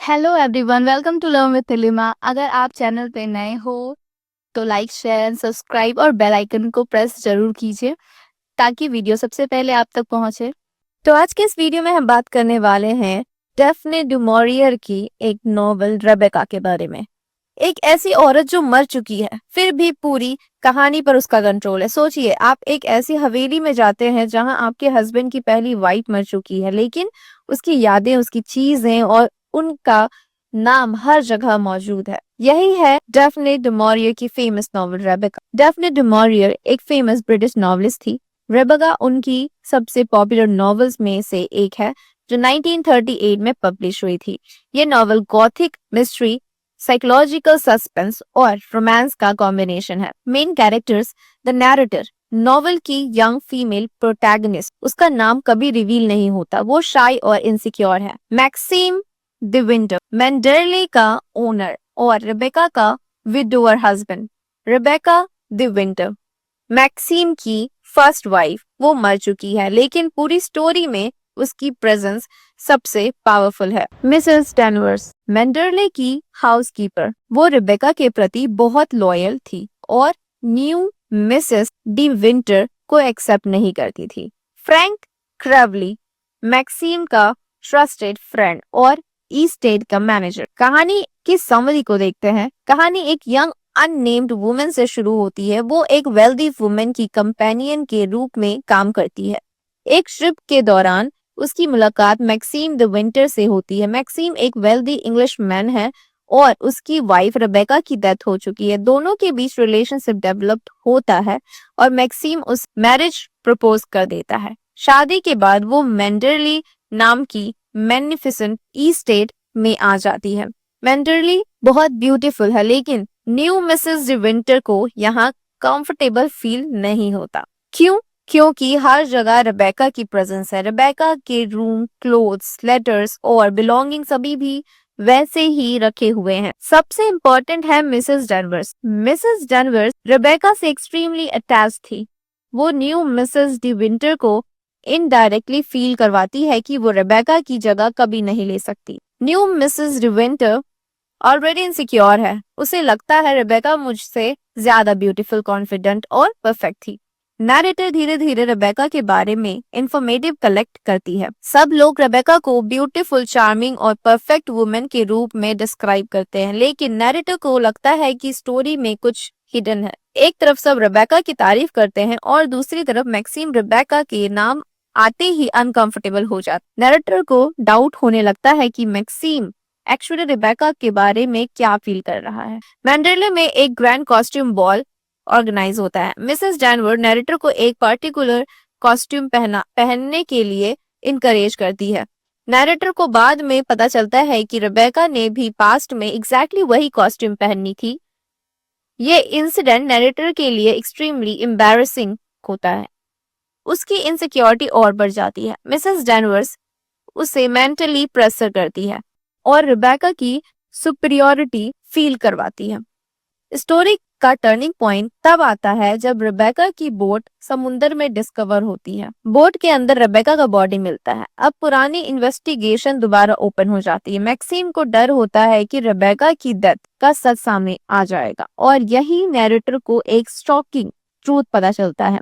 Hello everyone, welcome to learn with Tilima. अगर आप channel पे नए हो तो लाइक, शेयर एंड सब्सक्राइब और बेल आइकन को प्रेस जरूर कीजिए ताकि वीडियो सबसे पहले आप तक पहुंचे। तो आज के इस वीडियो में हम बात करने वाले हैं डेफ्ने डू मॉरियर की एक नॉवल रेबेका के बारे में। एक ऐसी औरत जो मर चुकी है फिर भी पूरी कहानी पर उसका कंट्रोल है। सोचिए, आप एक ऐसी हवेली में जाते हैं जहां आपके हस्बैंड की पहली वाइफ मर चुकी है, लेकिन उसकी यादें, उसकी चीजें और उनका नाम हर जगह मौजूद है। यही है डेफ्ने डू मॉरियर की फेमस नॉवल रेबेका। डेफ्ने डू मॉरियर एक फेमस ब्रिटिश नॉवलिस्ट थी। रेबेका उनकी सबसे पॉपुलर नॉवेल्स में से एक है जो 1938 में पब्लिश हुई थी। ये novel Gothic mystery, psychological suspense और रोमांस का कॉम्बिनेशन है। Main characters, the narrator, novel की यंग फीमेल प्रोटैगनिस्ट, उसका नाम कभी रिवील नहीं होता, वो शाय और इनसिक्योर है। मैक्सिम द विंटर, मेंडरले का ओनर और रेबेका का widower husband. Rebecca de Winter, Maxim की फर्स्ट वाइफ, वो मर चुकी है लेकिन पूरी स्टोरी में उसकी प्रेजेंस सबसे पावरफुल है। मिसेस डेनवर्स, मेंडरले की हाउसकीपर, वो रिबेका के प्रति बहुत लॉयल थी और न्यू मिसेस डी विंटर को एक्सेप्ट नहीं करती थी। फ्रैंक क्रेवली, मैक्सिम का ट्रस्टेड फ्रेंड और ईस्टेट का मैनेजर। कहानी की समरी को देखते हैं। कहानी एक यंग अननेम्ड वुमेन से शुरू होती है। वो एक वेल्दी वुमेन की कंपेनियन के रूप में काम करती है। एक ट्रिप के दौरान उसकी मुलाकात मैक्सिम द विंटर से होती है। मैक्सिम एक वेल्दी इंग्लिश मैन है और उसकी वाइफ रेबेका की डेथ हो चुकी है। दोनों के बीच रिलेशनशिप डेवलप होता है और मैक्सिम उस मैरिज प्रपोज कर देता है। शादी के बाद वो मेंडरली नाम की मैग्निफिसेंट ईस्टेट में आ जाती है। मेंडरली बहुत ब्यूटीफुल है लेकिन न्यू मिसेस डी विंटर को यहाँ कंफर्टेबल फील नहीं होता। क्यों? क्योंकि हर जगह रेबेका की प्रेजेंस है। रेबेका के रूम, क्लोथ्स, लेटर्स और बिलोंगिंग सभी भी वैसे ही रखे हुए हैं। सबसे इम्पोर्टेंट है Mrs Danvers. Mrs Danvers Rebecca से एक्सट्रीमली अटैच थी। वो न्यू मिसेस डी विंटर को इनडायरेक्टली फील करवाती है कि वो रेबेका की जगह कभी नहीं ले सकती। New Mrs D winter already insecure है। उसे लगता है रेबेका मुझसे ज्यादा ब्यूटीफुल, कॉन्फिडेंट और परफेक्ट थी। नैरेटर धीरे धीरे रेबेका के बारे में इंफॉर्मेटिव कलेक्ट करती है। सब लोग रेबेका को ब्यूटीफुल, चार्मिंग और परफेक्ट वुमेन के रूप में डिस्क्राइब करते हैं, लेकिन नैरेटर को लगता है कि स्टोरी में कुछ हिडन है। एक तरफ सब रेबेका की तारीफ करते हैं और दूसरी तरफ मैक्सिम रेबेका के नाम आते ही अनकंफर्टेबल हो जाता। नैरेटर को डाउट होने लगता है कि मैक्सिम एक्चुअली रेबेका के बारे में क्या फील कर रहा है। मैंडरले में एक ग्रैंड कॉस्ट्यूम बॉल ऑर्गेनाइज होता है। मिसेस डैनवर नैरेटर को एक पर्टिकुलर कॉस्ट्यूम पहनने के लिए इनकरेज करती है। नैरेटर को बाद में पता चलता है कि रेबेका ने भी पास्ट में एग्जैक्टली वही कॉस्ट्यूम पहनी थी। ये इंसिडेंट नैरेटर के लिए एक्सट्रीमली एम्बैरेसिंग होता है। उसकी इनसिक्योरिटी और बढ़ जाती है। मिसेस डैनवर्स उसे मेंटली प्रेशर करती है और रेबेका की सुपीरियोरिटी फील करवाती है। स्टोरी का टर्निंग पॉइंट तब आता है जब रेबेका की बोट समुंदर में डिस्कवर होती है। बोट के अंदर रेबेका का बॉडी मिलता है। अब पुरानी इन्वेस्टिगेशन दोबारा ओपन हो जाती है। मैक्सिम को डर होता है कि रेबेका की डेथ का सच सामने आ जाएगा और यही नैरेटर को एक शॉकिंग ट्रूथ पता चलता है।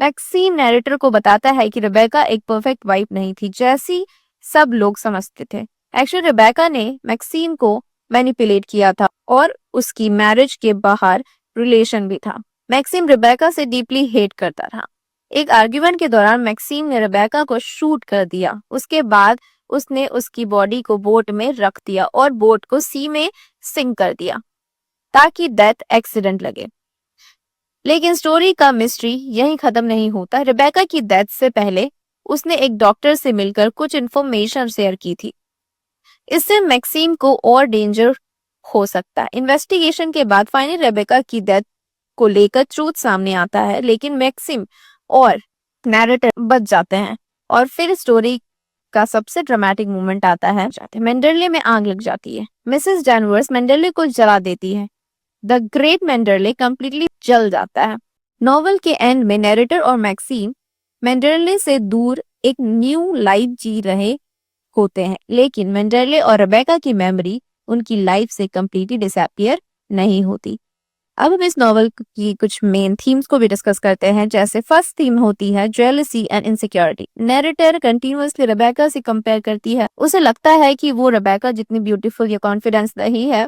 मैक्सिम नैरेटर को बताता है कि रेबेका एक परफेक्ट वाइफ नहीं थी जैसी सब लोग समझते थे। एक्चुअली रेबेका ने मैक्सिम को मैनिपुलेट किया था और उसकी मैरिज के बाहर रिलेशन भी था। मैक्सिम रेबेका से डीपली हेट करता था। एक आर्ग्यूमेंट के दौरान मैक्सिम ने रेबेका को शूट कर दिया। उसके बाद उसने उसकी बॉडी को बोट में रख दिया और बोट को सी में सिंक कर दिया ताकि डेथ एक्सीडेंट लगे। लेकिन स्टोरी का मिस्ट्री यहीं खत्म नहीं होता। रेबेका की डेथ से पहले उसने एक डॉक्टर से मिलकर कुछ इन्फॉर्मेशन शेयर की थी। इससे मैक्सिम को और डेंजर हो सकता है। इन्वेस्टिगेशन के बाद फाइनली रेबेका की डेथ को लेकर ट्रूथ सामने आता है, लेकिन मैक्सिम और नैरेटर बच जाते हैं और फिर स्टोरी का सबसे ड्रामेटिक मोमेंट आता है। मेंडरले में आग लग जाती है। मिसेस डैनवर्स मेंडरले को जला देती है। द ग्रेट मेंडरले कंप्लीटली जल जाता है। नॉवल के एंड में नैरेटर और मैक्सिम मेंडरले से दूर एक न्यू लाइफ जी रहे होते हैं, लेकिन मेंडेले और रेबेका की मेमोरी उनकी लाइफ से कंप्लीटली डिसअपियर नहीं होती। अब हम इस नॉवल की कुछ मेन थीम्स को भी डिस्कस करते हैं। जैसे फर्स्ट थीम होती है jealousy and insecurity. Narrator continuously Rebecca से कंपेयर करती है। उसे लगता है कि वो रेबेका जितनी ब्यूटीफुल या कॉन्फिडेंस नहीं है।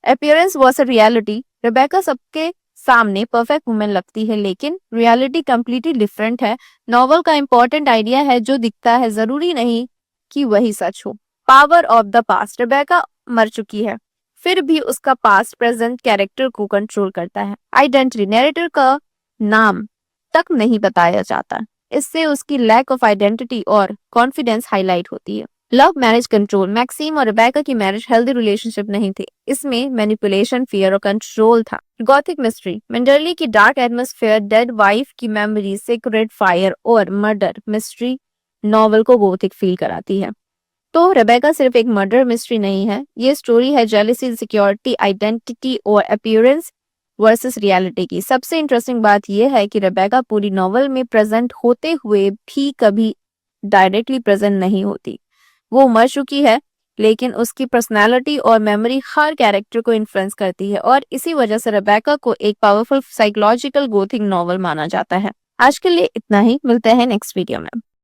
Appearance versus reality. रेबेका सबके सामने परफेक्ट वुमेन लगती है, लेकिन रियलिटी कंप्लीटली डिफरेंट है। नॉवल का इंपॉर्टेंट आइडिया है, जो दिखता है जरूरी नहीं कि वही सच हो। Power of the past. Rebecca मर चुकी है, फिर भी उसका पास्ट प्रेजेंट कैरेक्टर को कंट्रोल करता है। आइडेंटिटी। नैरेटर का नाम तक नहीं बताया जाता, इससे उसकी लैक ऑफ आइडेंटिटी और कॉन्फिडेंस हाईलाइट होती है। Love marriage control. मैक्सिम और रेबेका की मैरिज हेल्दी रिलेशनशिप नहीं थी, इसमें मैनिपुलेशन, फियर और कंट्रोल था। Gothic mystery. मेंडरली की डार्क एटमॉस्फेयर, डेड वाइफ की मेमोरी, सीक्रेट फायर और मर्डर मिस्ट्री नॉवल को गोथिक फील कराती है। तो रेबेका सिर्फ एक मर्डर मिस्ट्री नहीं है, ये स्टोरी है जेलसी, सिक्योरिटी, आइडेंटिटी और अपीयरेंस वर्सेस रियलिटी की। सबसे इंटरेस्टिंग बात यह है कि रेबेका पूरी नॉवल में प्रेजेंट होते हुए भी कभी डायरेक्टली प्रेजेंट नहीं होती। वो मर चुकी है, लेकिन उसकी पर्सनालिटी और मेमोरी हर कैरेक्टर को इन्फ्लुएंस करती है, और इसी वजह से रेबेका को एक पावरफुल साइकोलॉजिकल गोथिक नॉवल माना जाता है। आज के लिए इतना ही, मिलते हैं नेक्स्ट वीडियो में।